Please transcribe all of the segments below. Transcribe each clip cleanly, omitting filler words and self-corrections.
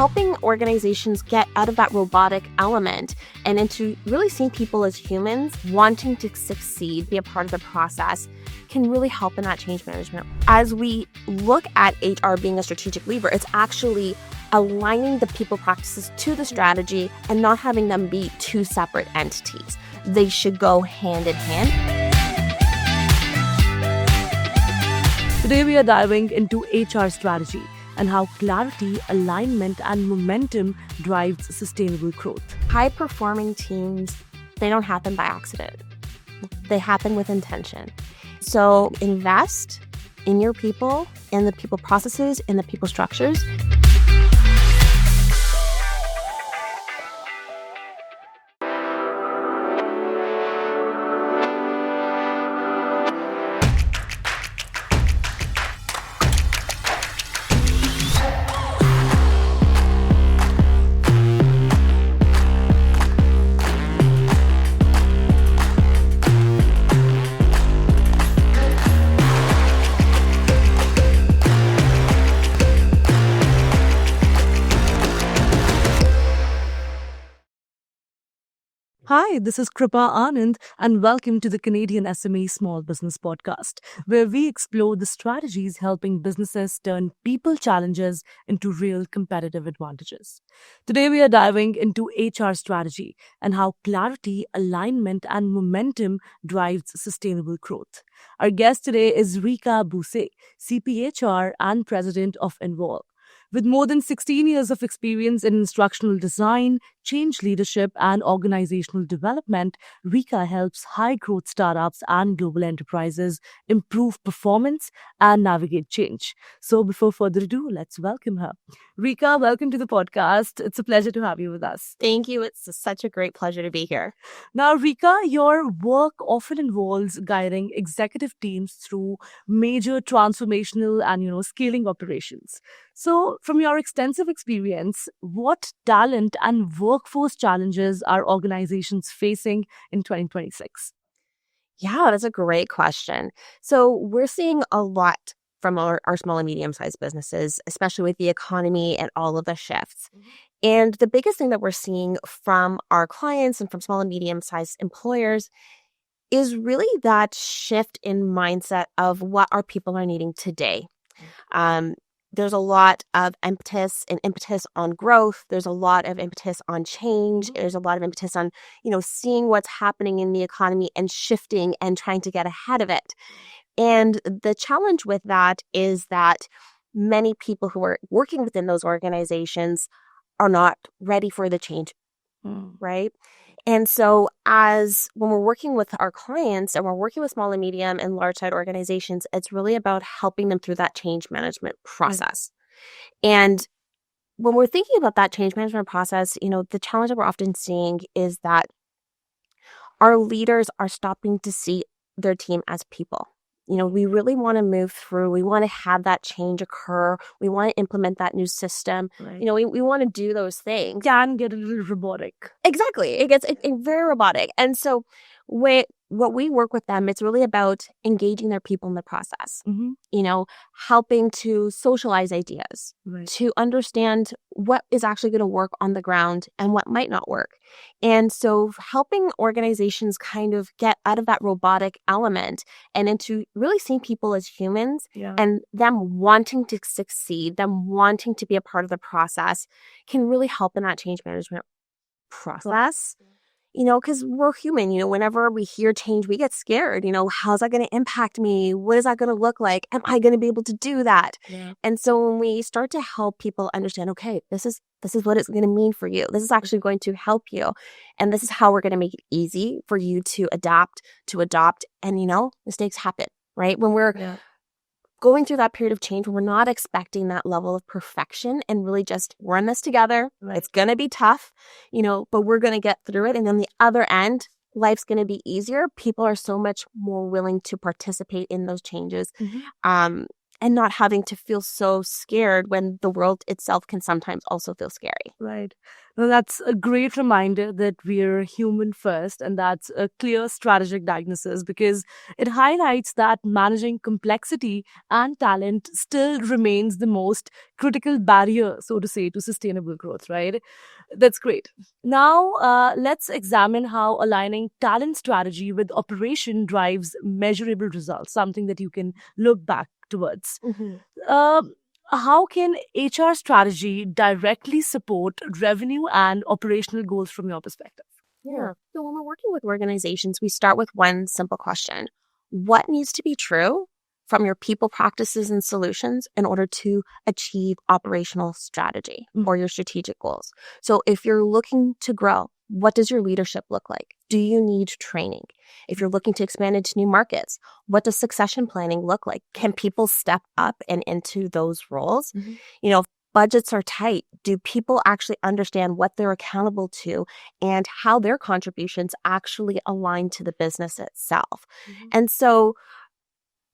helping organizations get out of that robotic element and into really seeing people as humans, wanting to succeed, be a part of the process, can really help in that change management. As we look at HR being a strategic lever, it's actually aligning the people practices to the strategy and not having them be two separate entities. They should go hand in hand. Today we are diving into HR strategy and how clarity, alignment, and momentum drives sustainable growth. High-performing teams, they don't happen by accident. They happen with intention. So invest in your people, in the people processes, in the people structures. Hi, this is Kripa Anand, and welcome to the CanadianSME Small Business Podcast, where we explore the strategies helping businesses turn people challenges into real competitive advantages. Today, we are diving into HR strategy and how clarity, alignment, and momentum drives sustainable growth. Our guest today is Rikka Bouseh, CPHR and President of Envol. With more than 16 years of experience in instructional design, change leadership, and organizational development, Rikka helps high-growth startups and global enterprises improve performance and navigate change. So before further ado, let's welcome her. Rikka, welcome to the podcast. It's a pleasure to have you with us. Thank you. It's such a great pleasure to be here. Now, Rikka, your work often involves guiding executive teams through major transformational and, scaling operations. So, from your extensive experience, what talent and workforce challenges are organizations facing in 2026? Yeah, that's a great question. So we're seeing a lot from our small and medium-sized businesses, especially with the economy and all of the shifts. And the biggest thing that we're seeing from our clients and from small and medium-sized employers is really that shift in mindset of what our people are needing today. There's a lot of impetus on growth. There's a lot of impetus on change. There's a lot of impetus on, seeing what's happening in the economy and shifting and trying to get ahead of it. And the challenge with that is that many people who are working within those organizations are not ready for the change, right? And so when we're working with our clients and we're working with small and medium and large-sized organizations, it's really about helping them through that change management process. Right. And when we're thinking about that change management process, the challenge that we're often seeing is that our leaders are stopping to see their team as people. We really want to move through. We want to have that change occur. We want to implement that new system. Right. We want to do those things. Can get a little robotic. Exactly. It gets very robotic. And so what we work with them, it's really about engaging their people in the process, helping to socialize ideas, right, to understand what is actually going to work on the ground and what might not work. And so helping organizations kind of get out of that robotic element and into really seeing people as humans, and them wanting to succeed, them wanting to be a part of the process can really help in that change management process. Because we're human, whenever we hear change, we get scared. How's that going to impact me? What is that going to look like? Am I going to be able to do that? Yeah. And so when we start to help people understand, okay, this is what it's going to mean for you. This is actually going to help you. And this is how we're going to make it easy for you to adapt, to adopt. And, mistakes happen, right? When we're going through that period of change, we're not expecting that level of perfection and really just, we're in this together. Right. It's going to be tough, but we're going to get through it. And then the other end, life's going to be easier. People are so much more willing to participate in those changes, and not having to feel so scared when the world itself can sometimes also feel scary. Right. Well, that's a great reminder that we're human first, and that's a clear strategic diagnosis because it highlights that managing complexity and talent still remains the most critical barrier, so to say, to sustainable growth, right? That's great. Now, let's examine how aligning talent strategy with operation drives measurable results, something that you can look back towards. Um, how can HR strategy directly support revenue and operational goals from your perspective? Yeah. So when we're working with organizations, we start with one simple question. What needs to be true from your people practices and solutions in order to achieve operational strategy or your strategic goals? So if you're looking to grow, what does your leadership look like? Do you need training? If you're looking to expand into new markets, what does succession planning look like? Can people step up and into those roles? You know, if budgets are tight, do people actually understand what they're accountable to and how their contributions actually align to the business itself? And so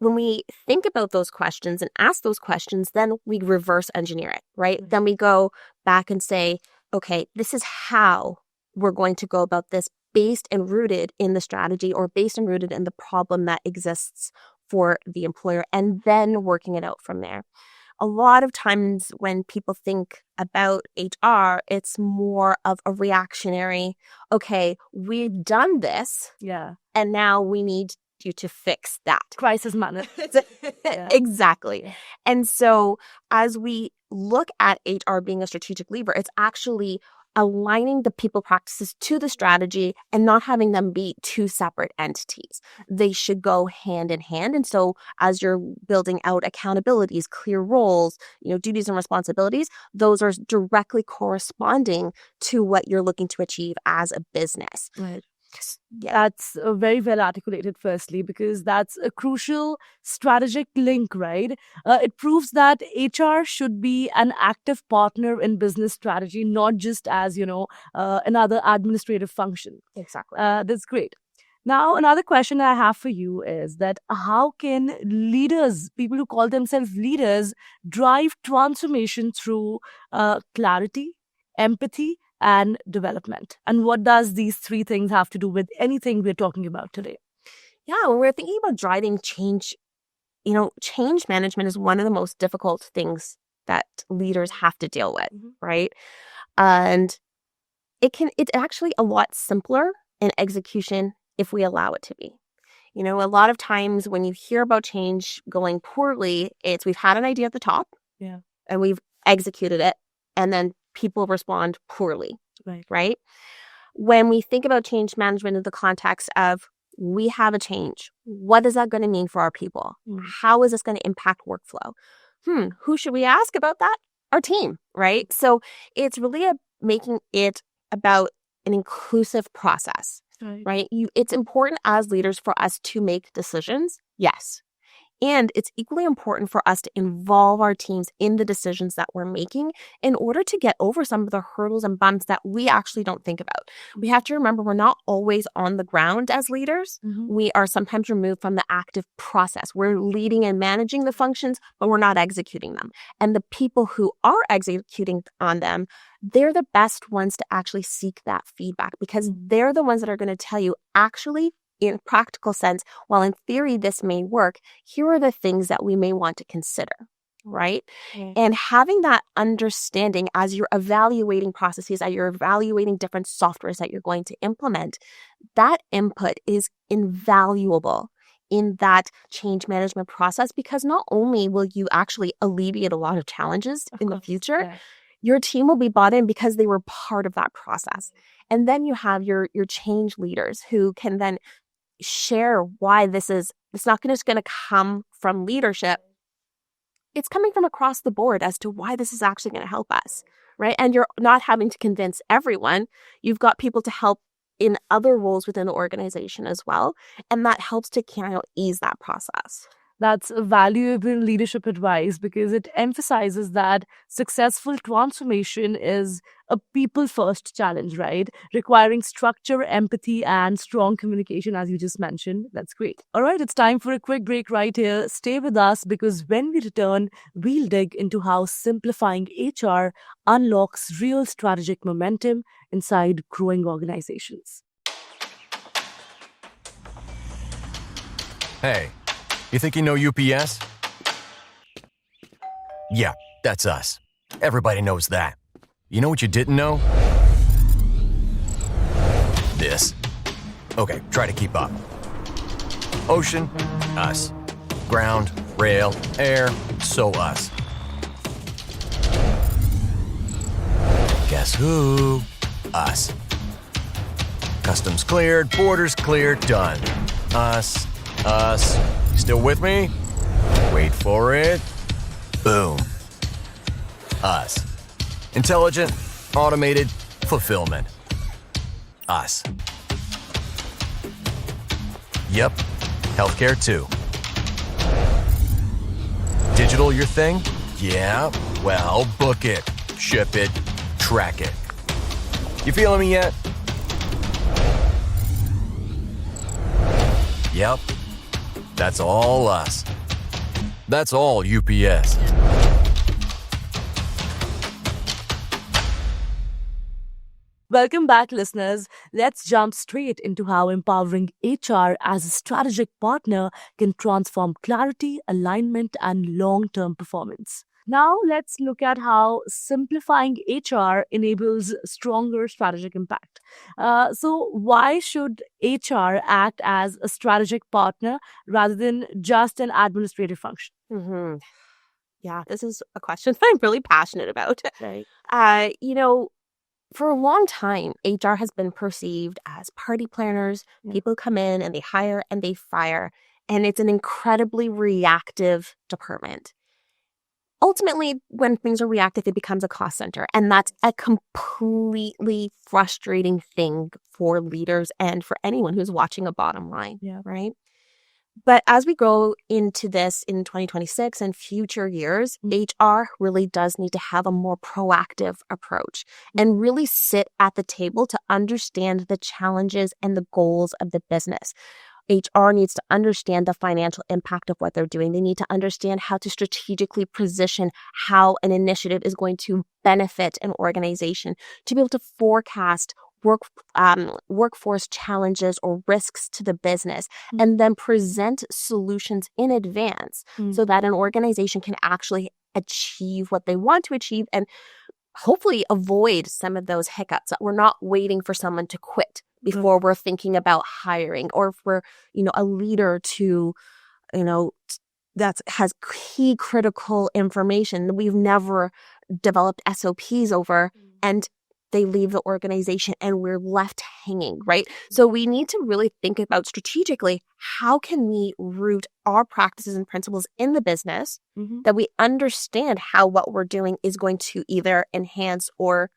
when we think about those questions and ask those questions, then we reverse engineer it, right? Then we go back and say, okay, this is how we're going to go about this based and rooted in the strategy or based and rooted in the problem that exists for the employer, and then working it out from there. A lot of times when people think about HR, it's more of a reactionary, okay, we've done this, and now we need you to fix that. Crisis management. Exactly. And so as we look at HR being a strategic lever, it's actually aligning the people practices to the strategy and not having them be two separate entities. They should go hand in hand. And so as you're building out accountabilities, clear roles, duties and responsibilities, those are directly corresponding to what you're looking to achieve as a business. Right. That's very well articulated, firstly, because that's a crucial strategic link, right? It proves that HR should be an active partner in business strategy, not just as, another administrative function. Exactly. That's great. Now, another question I have for you is that how can leaders, people who call themselves leaders, drive transformation through clarity, empathy, and development? And what does these three things have to do with anything we're talking about today? Yeah, when we're thinking about driving change, change management is one of the most difficult things that leaders have to deal with, right? And it's actually a lot simpler in execution if we allow it to be. A lot of times when you hear about change going poorly, it's we've had an idea at the top and we've executed it, and then people respond poorly, right? When we think about change management in the context of we have a change, what is that going to mean for our people? How is this going to impact workflow? Who should we ask about that? Our team, right? So it's really making it about an inclusive process, right? It's important as leaders for us to make decisions, yes. And it's equally important for us to involve our teams in the decisions that we're making in order to get over some of the hurdles and bumps that we actually don't think about. We have to remember we're not always on the ground as leaders. We are sometimes removed from the active process. We're leading and managing the functions, but we're not executing them. And the people who are executing on them, they're the best ones to actually seek that feedback because they're the ones that are going to tell you, actually, in practical sense, while in theory this may work, here are the things that we may want to consider, right? And having that understanding as you're evaluating processes, as you're evaluating different softwares that you're going to implement, that input is invaluable in that change management process because not only will you actually alleviate a lot of challenges in the future, your team will be bought in because they were part of that process. And then you have your change leaders who can then share why it's not just going to come from leadership. It's coming from across the board as to why this is actually going to help us, right? And you're not having to convince everyone. You've got people to help in other roles within the organization as well. And that helps to kind of ease that process. That's a valuable leadership advice because it emphasizes that successful transformation is a people first challenge, right? Requiring structure, empathy, and strong communication, as you just mentioned. That's great. All right, it's time for a quick break right here. Stay with us because when we return, we'll dig into how simplifying HR unlocks real strategic momentum inside growing organizations. Hey, you think you know UPS? Yeah, that's us. Everybody knows that. You know what you didn't know? This. Okay, try to keep up. Ocean, us. Ground, rail, air, so us. Guess who? Us. Customs cleared, borders cleared, done. Us. Still with me? Wait for it. Boom. Us. Intelligent, automated, fulfillment. Us. Yep. Healthcare too. Digital your thing? Yeah. Well, book it, ship it, track it. You feeling me yet? Yep. That's all us. That's all UPS. Welcome back, listeners. Let's jump straight into how empowering HR as a strategic partner can transform clarity, alignment, and long-term performance. Now, let's look at how simplifying HR enables stronger strategic impact. So, why should HR act as a strategic partner rather than just an administrative function? Mm-hmm. Yeah, this is a question that I'm really passionate about. Right. For a long time, HR has been perceived as party planners. Yeah. People come in and they hire and they fire, and it's an incredibly reactive department. Ultimately, when things are reactive, it becomes a cost center. And that's a completely frustrating thing for leaders and for anyone who's watching a bottom line, right? But as we go into this in 2026 and future years, HR really does need to have a more proactive approach and really sit at the table to understand the challenges and the goals of the business. HR needs to understand the financial impact of what they're doing. They need to understand how to strategically position how an initiative is going to benefit an organization, to be able to forecast workforce challenges or risks to the business, and then present solutions in advance so that an organization can actually achieve what they want to achieve and hopefully avoid some of those hiccups. That we're not waiting for someone to quit before we're thinking about hiring, or if we're, a leader to, that has key critical information we've never developed SOPs over, and they leave the organization and we're left hanging, right? So we need to really think about strategically, how can we root our practices and principles in the business that we understand how what we're doing is going to either enhance or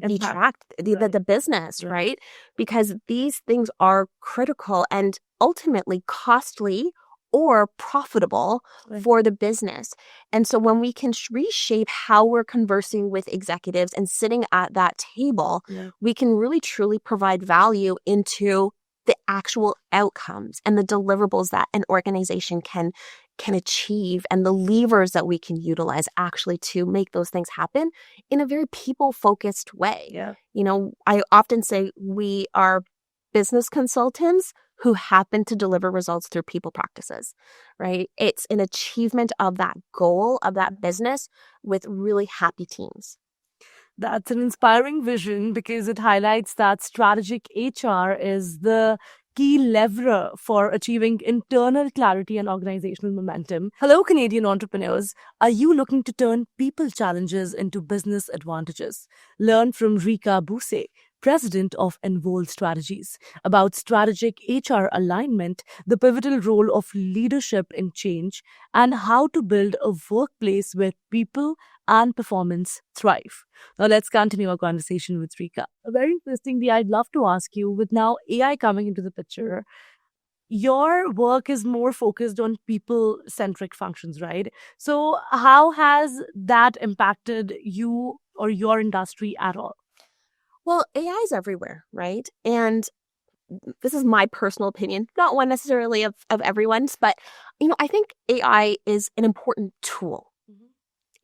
detract the business, right? Because these things are critical and ultimately costly or profitable for the business. And so when we can reshape how we're conversing with executives and sitting at that table, we can really truly provide value into the actual outcomes and the deliverables that an organization can achieve, and the levers that we can utilize actually to make those things happen in a very people-focused way. I often say we are business consultants who happen to deliver results through people practices, right? It's an achievement of that goal of that business with really happy teams. That's an inspiring vision because it highlights that strategic HR is the key lever for achieving internal clarity and organizational momentum. Hello, Canadian entrepreneurs. Are you looking to turn people challenges into business advantages? Learn from Rikka Bouseh, President of Envol Strategies, about strategic HR alignment, the pivotal role of leadership in change, and how to build a workplace where people and performance thrive. Now let's continue our conversation with Rikka. Very interestingly, I'd love to ask you, with now AI coming into the picture, your work is more focused on people-centric functions, right? So how has that impacted you or your industry at all? Well, AI is everywhere, right? And this is my personal opinion, not one necessarily of everyone's, but, I think AI is an important tool.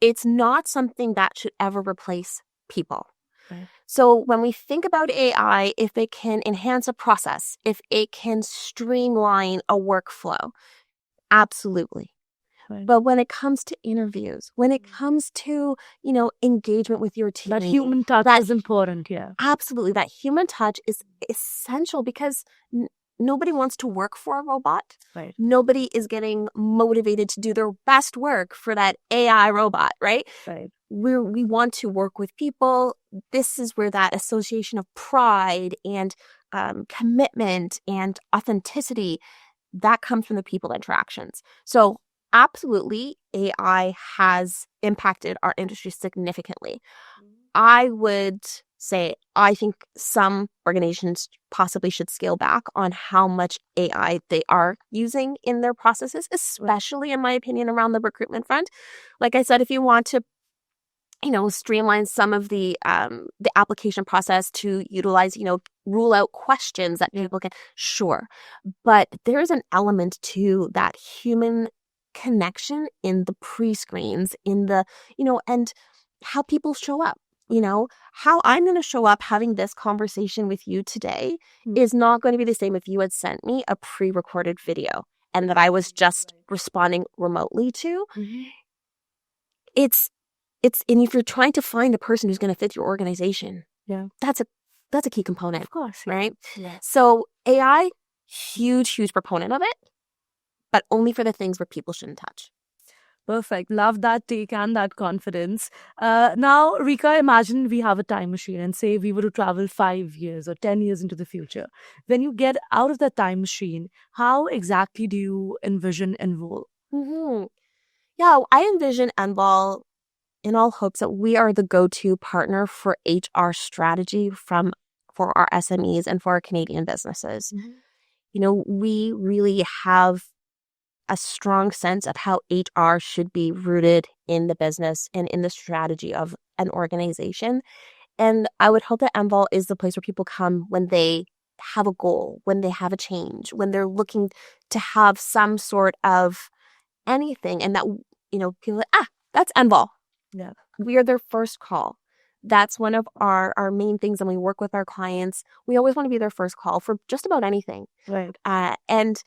It's not something that should ever replace people. Right. So when we think about AI, if it can enhance a process, if it can streamline a workflow, absolutely. Right. But when it comes to interviews, when it comes to, engagement with your team, That human touch is important, yeah. absolutely. That human touch is essential because nobody wants to work for a robot. Right. Nobody is getting motivated to do their best work for that AI robot, right? Right. We want to work with people. This is where that association of pride and commitment and authenticity, that comes from the people interactions. So absolutely, AI has impacted our industry significantly. I would say I think some organizations possibly should scale back on how much AI they are using in their processes, especially in my opinion around the recruitment front. Like I said, if you want to streamline some of the application process to utilize, rule out questions that people can, sure. But there's an element to that human connection in the pre-screens, in the, and how people show up. How I'm going to show up having this conversation with you today is not going to be the same if you had sent me a pre-recorded video and that I was just responding remotely to. And if you're trying to find the person who's going to fit your organization, that's a key component. Of course. Right? Yeah. So AI, huge proponent of it, but only for the things where people shouldn't touch. Perfect. Love that take and that confidence. Now, Rikka, imagine we have a time machine and say we were to travel 5 years or 10 years into the future. When you get out of that time machine, how exactly do you envision Envol? Yeah, I envision Envol in all hopes that we are the go-to partner for HR strategy for our SMEs and for our Canadian businesses. We really have a strong sense of how HR should be rooted in the business and in the strategy of an organization. And I would hope that Envol is the place where people come when they have a goal, when they have a change, when they're looking to have some sort of anything. And that, people are like, that's Envol. Yeah. We are their first call. That's one of our main things when we work with our clients. We always want to be their first call for just about anything. Right. And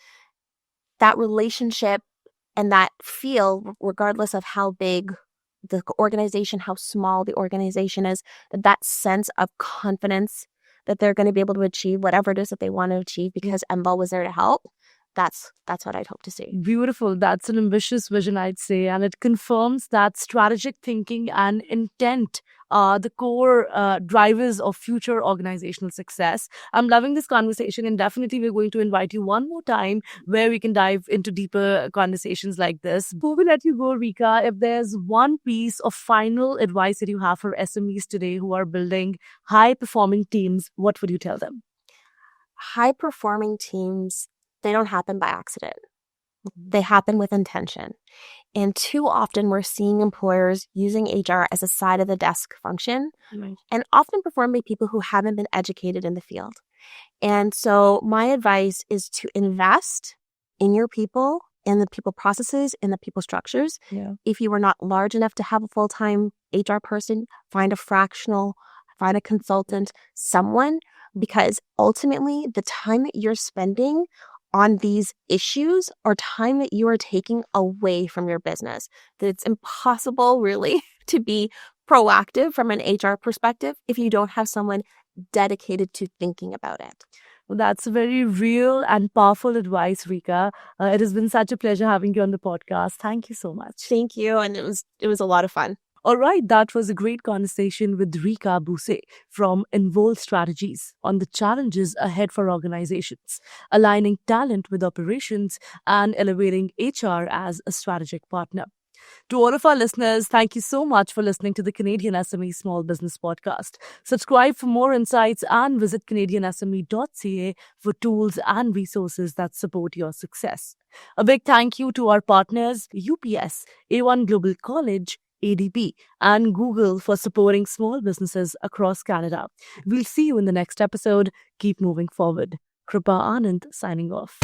that relationship and that feel, regardless of how big the organization, how small the organization is, that sense of confidence that they're going to be able to achieve whatever it is that they want to achieve because Envol was there to help. That's what I'd hope to see. Beautiful. That's an ambitious vision, I'd say. And it confirms that strategic thinking and intent are the core drivers of future organizational success. I'm loving this conversation, and definitely we're going to invite you one more time where we can dive into deeper conversations like this. Before we let you go, Rikka, if there's one piece of final advice that you have for SMEs today who are building high-performing teams, what would you tell them? High-performing teams, they don't happen by accident. They happen with intention. And too often we're seeing employers using HR as a side of the desk function, and often performed by people who haven't been educated in the field. And so my advice is to invest in your people, in the people processes, in the people structures. Yeah. If you are not large enough to have a full-time HR person, find a fractional, find a consultant, someone, because ultimately the time that you're spending on these issues or time that you are taking away from your business, that it's impossible really to be proactive from an HR perspective if you don't have someone dedicated to thinking about it. Well, that's very real and powerful advice, Rikka. It has been such a pleasure having you on the podcast. Thank you so much. Thank you. And it was a lot of fun. All right, that was a great conversation with Rikka Bouseh from Envol Strategies on the challenges ahead for organizations, aligning talent with operations and elevating HR as a strategic partner. To all of our listeners, thank you so much for listening to the Canadian SME Small Business Podcast. Subscribe for more insights and visit CanadianSME.ca for tools and resources that support your success. A big thank you to our partners UPS, A1 Global College, ADP, and Google for supporting small businesses across Canada. We'll see you in the next episode. Keep moving forward. Kripa Anand signing off.